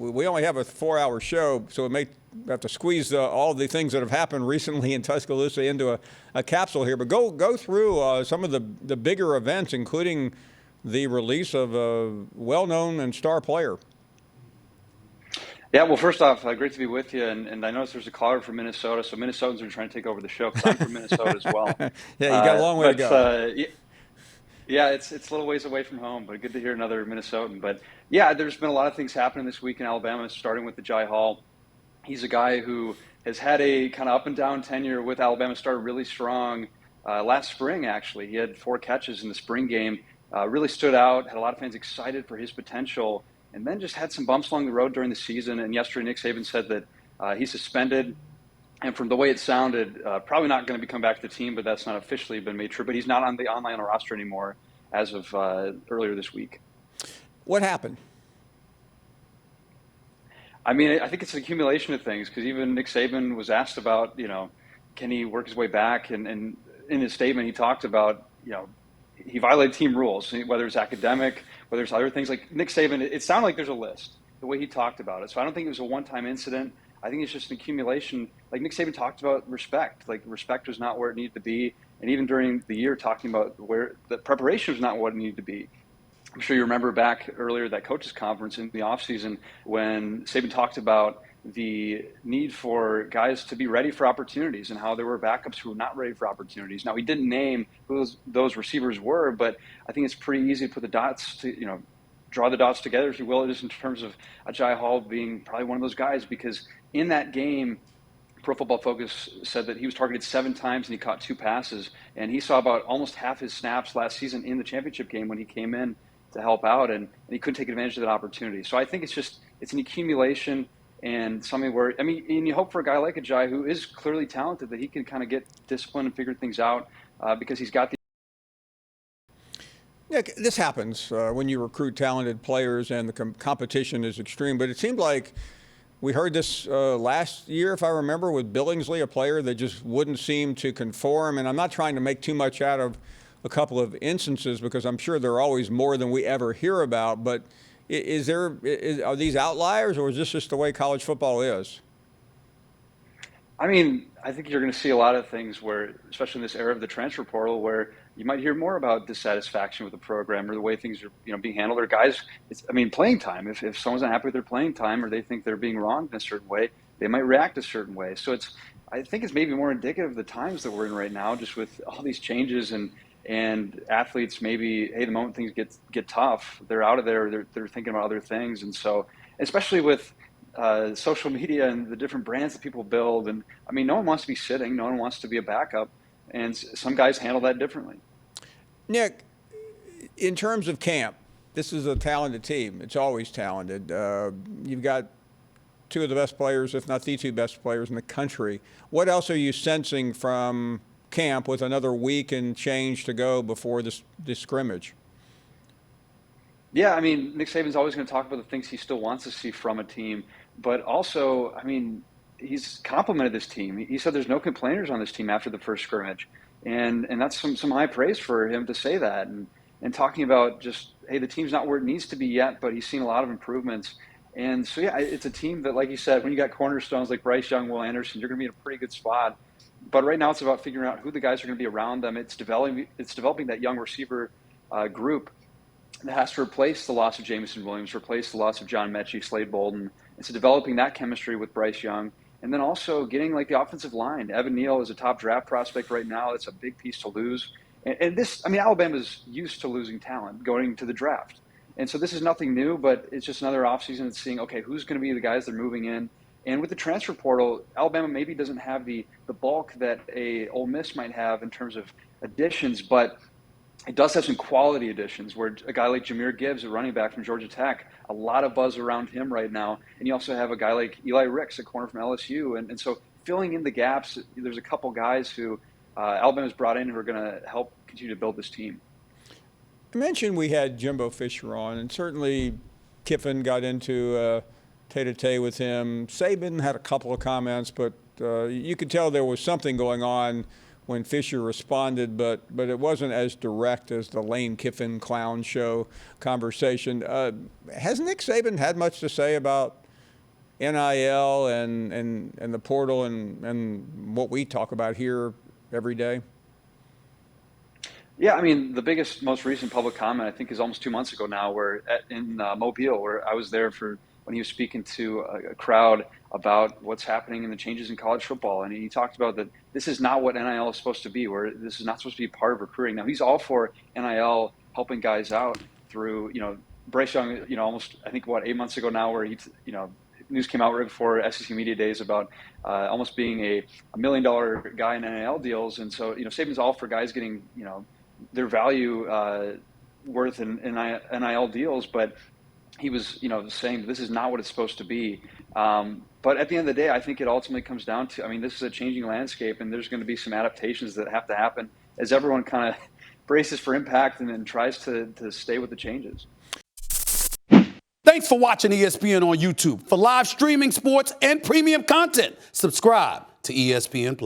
we only have a 4-hour show, so we may have to squeeze all the things that have happened recently in Tuscaloosa into a capsule here. But go through some of the bigger events, including the release of a well-known and star player. Yeah, well, first off, great to be with you. And I noticed there's a caller from Minnesota, so Minnesotans are trying to take over the show because I'm from Minnesota as well. Yeah, you got a long way to But go. yeah, it's a little ways away from home, but good to hear another Minnesotan. But yeah, there's been a lot of things happening this week in Alabama, starting with Agiye Hall. He's a guy who has had a kind of up and down tenure with Alabama. Started really strong last spring, actually. He had 4 catches in the spring game, really stood out, had a lot of fans excited for his potential, and then just had some bumps along the road during the season. And yesterday, Nick Saban said that he's suspended. And from the way it sounded, probably not going to be come back to the team, but that's not officially been made true. But he's not on the online roster anymore as of earlier this week. What happened? I mean, I think it's an accumulation of things because even Nick Saban was asked about, can he work his way back? And in his statement, he talked about, he violated team rules, whether it's academic, whether it's other things. Like Nick Saban, it sounded like there's a list, the way he talked about it. So I don't think it was a one-time incident. I think it's just an accumulation. Like Nick Saban talked about respect. Like respect was not where it needed to be. And even during the year talking about where the preparation was not what it needed to be. I'm sure you remember back earlier that coaches conference in the offseason when Saban talked about the need for guys to be ready for opportunities and how there were backups who were not ready for opportunities. Now, he didn't name who those receivers were, but I think it's pretty easy to put the dots to, draw the dots together, if you will, just in terms of Agiye Hall being probably one of those guys, because in that game, Pro Football Focus said that he was targeted 7 times and he caught 2 passes, and he saw about almost half his snaps last season in the championship game when he came in to help out, and he couldn't take advantage of that opportunity. So I think it's an accumulation and something where, and you hope for a guy like Agiye who is clearly talented that he can kind of get disciplined and figure things out because he's got the. Nick, this happens when you recruit talented players and the competition is extreme, but it seemed like we heard this last year, if I remember, with Billingsley, a player that just wouldn't seem to conform. And I'm not trying to make too much out of a couple of instances because I'm sure there are always more than we ever hear about. But are these outliers, or is this just the way college football is? I mean, I think you're going to see a lot of things where, especially in this era of the transfer portal, where you might hear more about dissatisfaction with the program or the way things are, being handled. Or guys, playing time. If someone's not happy with their playing time or they think they're being wronged in a certain way, they might react a certain way. So I think it's maybe more indicative of the times that we're in right now, just with all these changes and athletes maybe, hey, the moment things get tough, they're out of there. They're thinking about other things, and so especially with social media and the different brands that people build, and no one wants to be sitting, no one wants to be a backup, and some guys handle that differently. Nick, in terms of camp, this is a talented team. It's always talented. You've got 2 of the best players, if not the 2 best players in the country. What else are you sensing from camp with another week and change to go before this scrimmage? Yeah, Nick Saban's always going to talk about the things he still wants to see from a team, but also, he's complimented this team. He said there's no complainers on this team after the first scrimmage, and that's some high praise for him to say that, and talking about just, hey, the team's not where it needs to be yet, but he's seen a lot of improvements. And so, yeah, it's a team that, like you said, when you got cornerstones like Bryce Young, Will Anderson, you're going to be in a pretty good spot. But right now it's about figuring out who the guys are going to be around them. It's developing that young receiver group that has to replace the loss of Jamison Williams, replace the loss of John Mechie, Slade Bolden. And so developing that chemistry with Bryce Young. And then also getting like the offensive line. Evan Neal is a top draft prospect right now. That's a big piece to lose. And this, Alabama's used to losing talent going to the draft. And so this is nothing new, but it's just another offseason that's seeing, okay, who's going to be the guys that are moving in. And with the transfer portal, Alabama maybe doesn't have the bulk that a Ole Miss might have in terms of additions, but it does have some quality additions where a guy like Jahmyr Gibbs, a running back from Georgia Tech, a lot of buzz around him right now. And you also have a guy like Eli Ricks, a corner from LSU. And so filling in the gaps, there's a couple guys who Alabama's brought in who are going to help continue to build this team. I mentioned we had Jimbo Fisher on, and certainly Kiffin got into tete-a-tete with him. Saban had a couple of comments, but you could tell there was something going on when Fisher responded, but it wasn't as direct as the Lane Kiffin clown show conversation. Has Nick Saban had much to say about NIL and the portal and what we talk about here every day? Yeah, I mean, the biggest, most recent public comment, I think, is almost 2 months ago now, in Mobile, where I was there for when he was speaking to a crowd about what's happening and the changes in college football. And he talked about that this is not what NIL is supposed to be, where this is not supposed to be part of recruiting. Now, he's all for NIL helping guys out through, Bryce Young, almost, I think, 8 months ago now, where news came out right before SEC Media Days about almost being a $1 million guy in NIL deals. And so, Saban's all for guys getting, their value worth in NIL deals, but he was, saying this is not what it's supposed to be. But at the end of the day, I think it ultimately comes down to, this is a changing landscape, and there's going to be some adaptations that have to happen as everyone kind of braces for impact and then tries to stay with the changes. Thanks for watching ESPN on YouTube. For live streaming, sports, and premium content, subscribe to ESPN+.